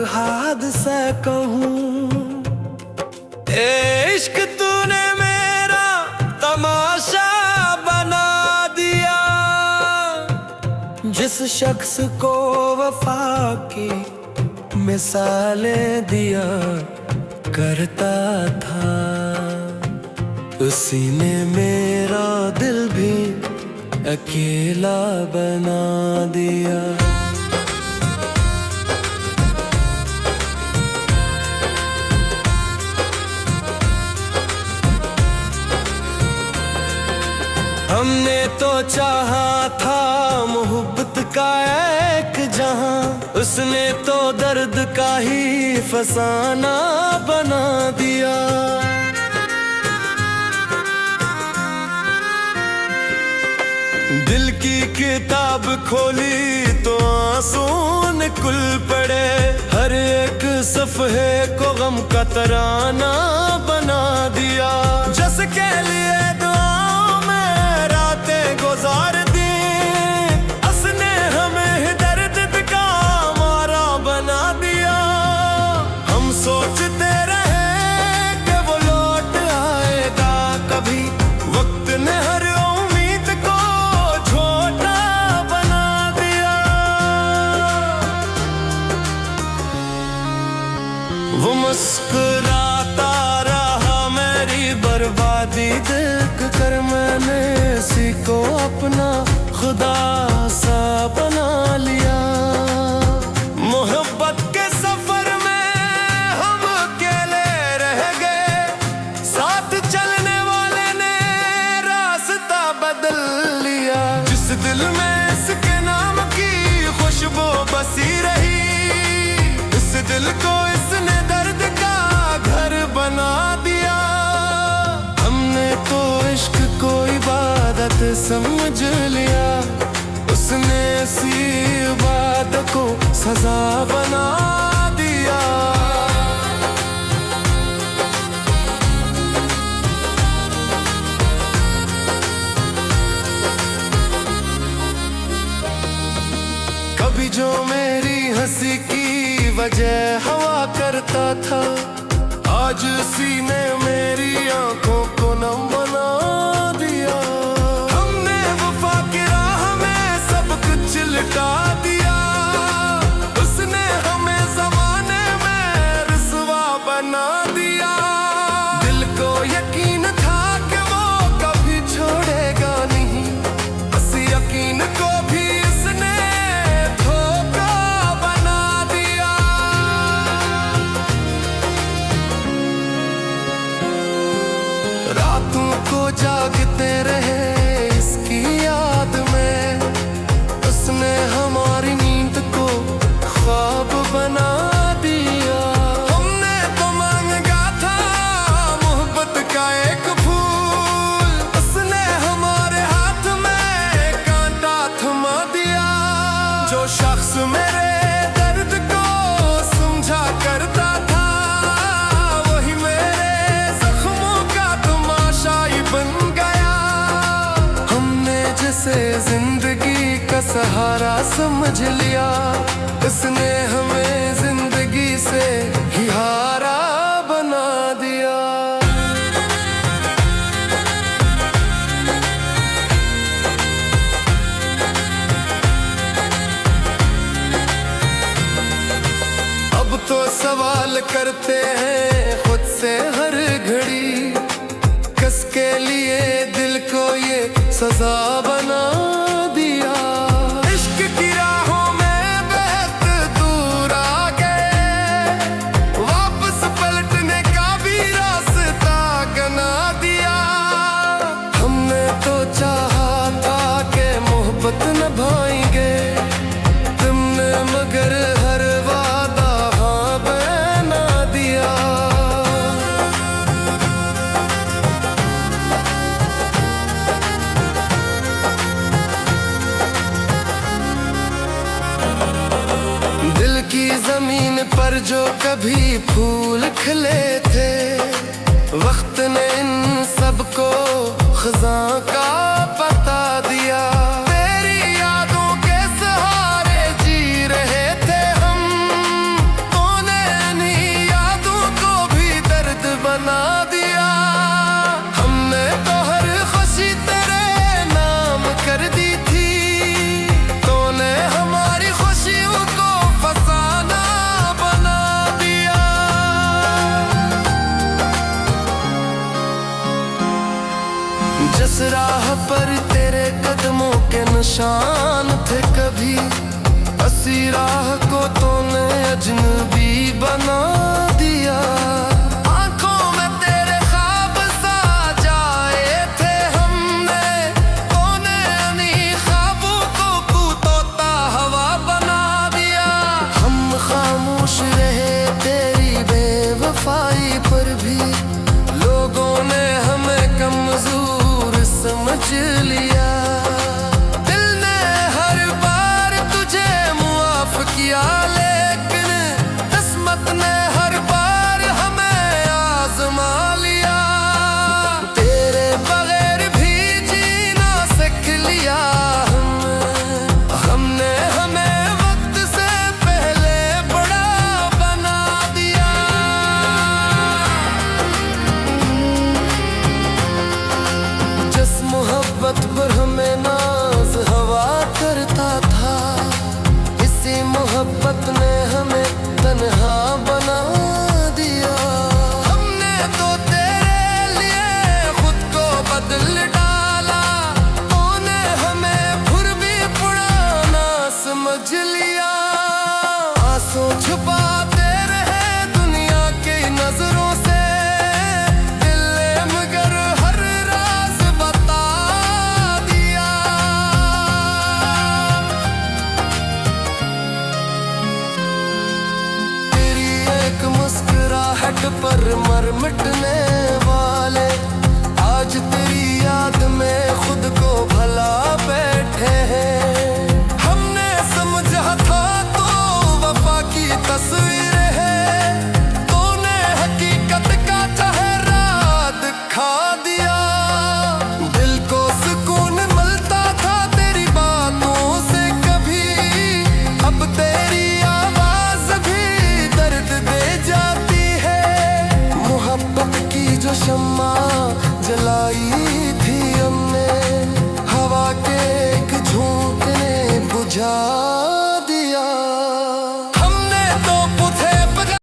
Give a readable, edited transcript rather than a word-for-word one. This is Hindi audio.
हादसा कहूँ। इश्क तूने मेरा तमाशा बना दिया, जिस शख्स को वफा की मिसालें दिया करता था, उसी ने मेरा दिल भी अकेला बना दिया। हमने तो चाहा था मोहब्बत का एक जहां, उसने तो दर्द का ही फसाना बना दिया। दिल की किताब खोली तो आंसू निकल पड़े, हर एक सफ़हे को गम का तराना बना दिया। जिसके लिए दुआओं में रातें गुजार दी, उसने हमें दर्द का मारा बना दिया। हम सोचते रहे कि वो लौट आएगा कभी, वक्त ने हर वो मुस्कुराता रहा मेरी बर्बादी देख कर, मैंने इसी को अपना खुदा सा बना लिया। मोहब्बत के सफर में हम अकेले रह गए, साथ चलने वाले ने रास्ता बदल लिया। जिस दिल में इसके नाम की खुशबू बसी रही, इस दिल को इसने दर्द का घर बना दिया। हमने तो इश्क को इबादत समझ लिया, उसने इसी इबादत को सजा बना दिया। कभी जो मेरी हंसी की वजह हवा करता था, आज उसी ने मेरी आंखों को नम बना दिया। हमने वफा की राह में सब कुछ लुटा दिया, उसने हमें ज़माने में रुसवा बना दिया। दिल को यकीन था कि वो कभी छोड़ेगा नहीं, उस यकीन को भी इसने धोखा बना दिया। रातों को जागते रहे इसकी याद में, उसने हमारी नींद को ख्वाब बना दिया। हमने तो मांगा था मोहब्बत का एक फूल, उसने हमारे हाथ में कांटा थमा दिया। जो शख्स मेरे दर्द को समझा करता था, वही मेरे जख्मों का तमाशा ही बन गया। हमने जिसे जिंदगी का सहारा समझ लिया, उसने हमें जिंदगी से ही हारा बना दिया। अब तो सवाल करते हैं खुद से हर घड़ी, किसके लिए दिल को ये सजा बना दिया। इश्क की राहों में बहत दूर आ गए, वापस पलटने का भी रास्ता गना दिया। हमने तो चाहा था कि मोहब्बत निभाएंगे, तुमने मगर हर वादा हाँ बना दिया। दिल की जमीन पर जो कभी फूल खिले थे, वक्त ने इन सबको खज़ां का पता दिया। तेरी यादों के सहारे जी रहे थे हम, तो निशान थे कभी, हसी राह को तूने अजनबी बना दिया। आंखों में तेरे ख्वाब सजाए थे हमने, तूने उन्हीं ख्वाबों को तोता हवा बना दिया। हम खामोश रहे तेरी बेवफाई पर भी, लोगों ने हमें कमजोर समझ लिया। दिल ने हर बार तुझे मुआफ किया, लेकिन किस्मत ने हर बार हमें आजमा लिया। तेरे बगैर भी जीना सीख लिया हमने हमें वक्त से पहले बड़ा बना दिया। जिस मोहब्बत पर हमें नाज हवा करता था, इसी मोहब्बत ने हमें तन्हा बना दिया। हमने तो तेरे लिए खुद को बदल डाला, तूने हमें फिर भी पुराना समझ लिया। आंसू छुपाते रहे दुनिया की नजरों से, दिल ने मगर हर राज बता दिया। तेरी एक मुस्कुराहट पर मर मिटने वाले, आज तेरी याद में खुद को भला बैठे हैं। हमने समझा था तो वफा की तस्वीर है, तूने हकीकत का चेहरा दिखा दिया। दिल को सुकून मिलता था तेरी बातों से कभी, अब तेरी आवाज भी दर्द दे जाती है। मोहब्बत की जो शम्मा जलाई थी हमने, हवा के एक झोंके ने बुझा